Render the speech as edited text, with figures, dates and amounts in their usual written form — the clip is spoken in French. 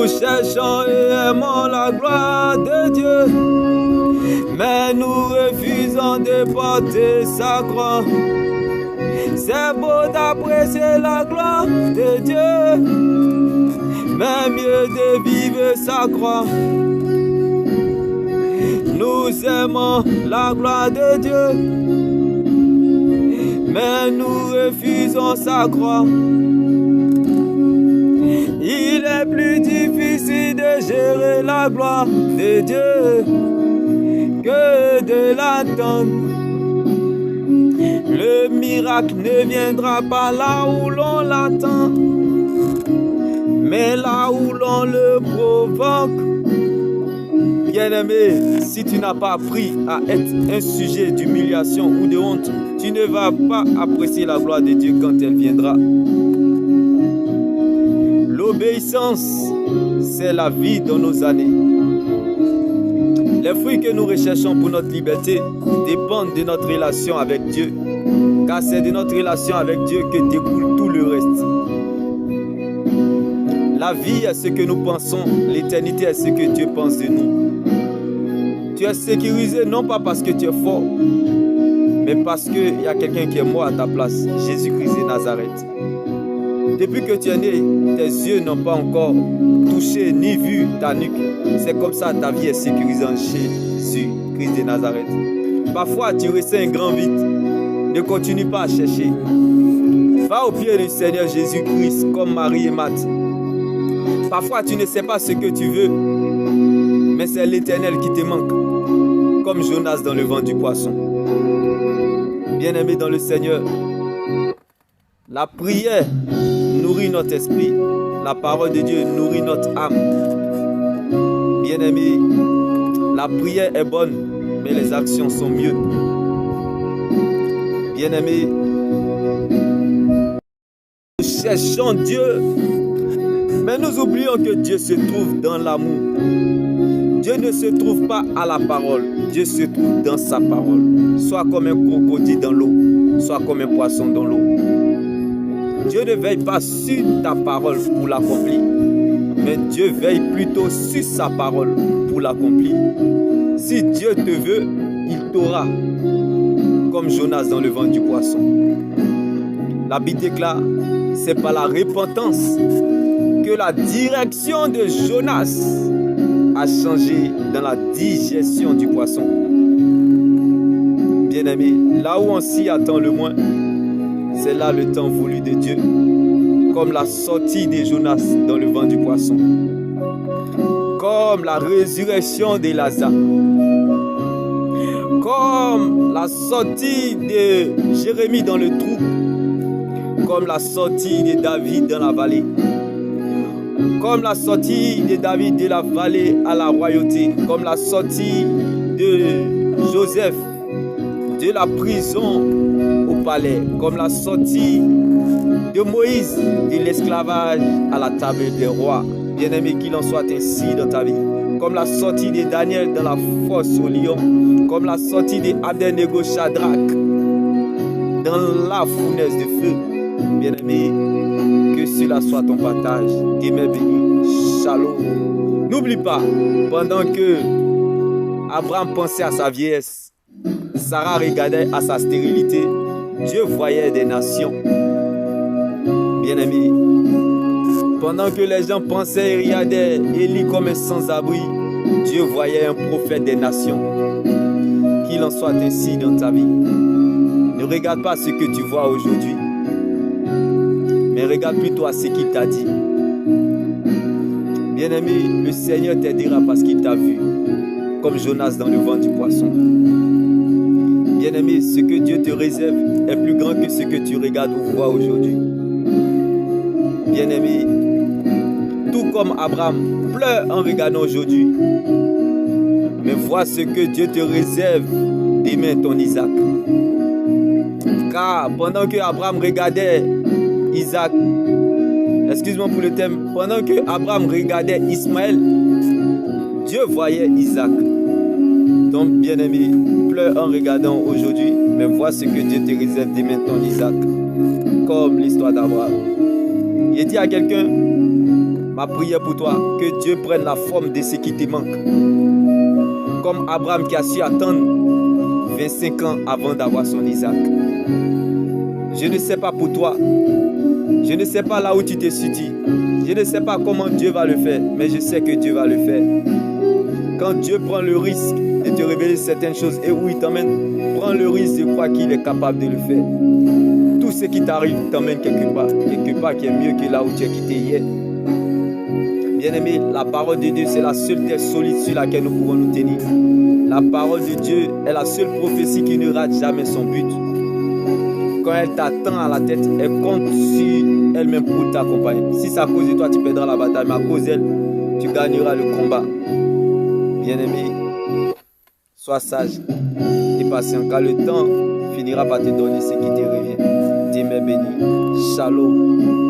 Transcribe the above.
Nous cherchons et aimons la gloire de Dieu, mais nous refusons de porter sa croix. C'est beau d'apprécier la gloire de Dieu, mais mieux de vivre sa croix. Nous aimons la gloire de Dieu, mais nous refusons sa croix. Il est plus difficile de gérer la gloire de Dieu que de l'attendre. Le miracle ne viendra pas là où l'on l'attend, mais là où l'on le provoque. Bien-aimé, si tu n'as pas appris à être un sujet d'humiliation ou de honte, tu ne vas pas apprécier la gloire de Dieu quand elle viendra. L'obéissance, c'est la vie dans nos années. Les fruits que nous recherchons pour notre liberté dépendent de notre relation avec Dieu, car c'est de notre relation avec Dieu que découle tout le reste. La vie est ce que nous pensons, l'éternité est ce que Dieu pense de nous. Tu es sécurisé non pas parce que tu es fort, mais parce qu'il y a quelqu'un qui est mort à ta place, Jésus-Christ de Nazareth. Depuis que tu es né, tes yeux n'ont pas encore touché ni vu ta nuque. C'est comme ça ta vie est sécurisée en Jésus-Christ de Nazareth. Parfois tu ressens un grand vide. Ne continue pas à chercher. Va au pied du Seigneur Jésus-Christ comme Marie et Marthe. Parfois tu ne sais pas ce que tu veux, mais c'est l'Éternel qui te manque, comme Jonas dans le ventre du poisson. Bien-aimé dans le Seigneur, la prière nourrit notre esprit. La parole de Dieu nourrit notre âme. Bien-aimé, la prière est bonne, mais les actions sont mieux. Bien-aimé, nous cherchons Dieu, mais nous oublions que Dieu se trouve dans l'amour. Dieu ne se trouve pas à la parole, Dieu se trouve dans sa parole. Soit comme un crocodile dans l'eau, soit comme un poisson dans l'eau. Dieu ne veille pas sur ta parole pour l'accomplir, mais Dieu veille plutôt sur sa parole pour l'accomplir. Si Dieu te veut, il t'aura, comme Jonas dans le ventre du poisson. La Bible déclare, c'est par la repentance que la direction de Jonas a changé dans la digestion du poisson. Bien-aimé, là où on s'y attend le moins, c'est là le temps voulu de Dieu, comme la sortie de Jonas dans le ventre du poisson, comme la résurrection de Lazare, comme la sortie de Jérémie dans le trou, comme la sortie de David dans la vallée, comme la sortie de David de la vallée à la royauté, comme la sortie de Joseph de la prison au palais, comme la sortie de Moïse de l'esclavage à la table des rois. Bien-aimé, qu'il en soit ainsi dans ta vie. Comme la sortie de Daniel dans la fosse au lion, comme la sortie de Abednego Shadrach dans la fournaise de feu. Bien-aimé, que cela soit ton partage. Dieu m'est béni. Shalom. N'oublie pas, pendant que Abraham pensait à sa vieillesse, Sarah regardait à sa stérilité, Dieu voyait des nations. Bien-aimé, pendant que les gens pensaient et regardaient Élie comme un sans-abri, Dieu voyait un prophète des nations. Qu'il en soit ainsi dans ta vie. Ne regarde pas ce que tu vois aujourd'hui, mais regarde plutôt à ce qu'il t'a dit. Bien-aimé, le Seigneur t'aidera parce qu'il t'a vu, comme Jonas dans le ventre du poisson. Bien-aimé, ce que Dieu te réserve est plus grand que ce que tu regardes ou vois aujourd'hui. Bien-aimé, tout comme Abraham pleure en regardant aujourd'hui, mais vois ce que Dieu te réserve demain, ton Isaac. Car pendant que Abraham regardait Isaac, excuse-moi pour le thème, pendant que Abraham regardait Ismaël, Dieu voyait Isaac. Donc bien-aimé, pleure en regardant aujourd'hui, mais vois ce que Dieu te réserve demain, ton Isaac. Comme l'histoire d'Abraham. Il dit à quelqu'un, Ma prière pour toi, que Dieu prenne la forme de ce qui te manque. Comme Abraham qui a su attendre 25 ans avant d'avoir son Isaac. Je ne sais pas pour toi. Je ne sais pas là où tu te situes. Je ne sais pas comment Dieu va le faire, mais je sais que Dieu va le faire. Quand Dieu prend le risque de te révéler certaines choses et où il t'emmène, prends le risque de croire qu'il est capable de le faire. Tout ce qui t'arrive t'emmène quelque part qui est mieux que là où tu es quitté hier. Bien-aimé, la parole de Dieu, c'est la seule terre solide sur laquelle nous pouvons nous tenir. La parole de Dieu est la seule prophétie qui ne rate jamais son but. Quand elle t'attend à la tête, elle compte sur elle-même pour t'accompagner. Si c'est à cause de toi, tu perdras la bataille, mais à cause d'elle, tu gagneras le combat. Bien-aimé, sois sage et patient, car le temps finira par te donner ce qui te revient. Dieu m'est béni. Shalom.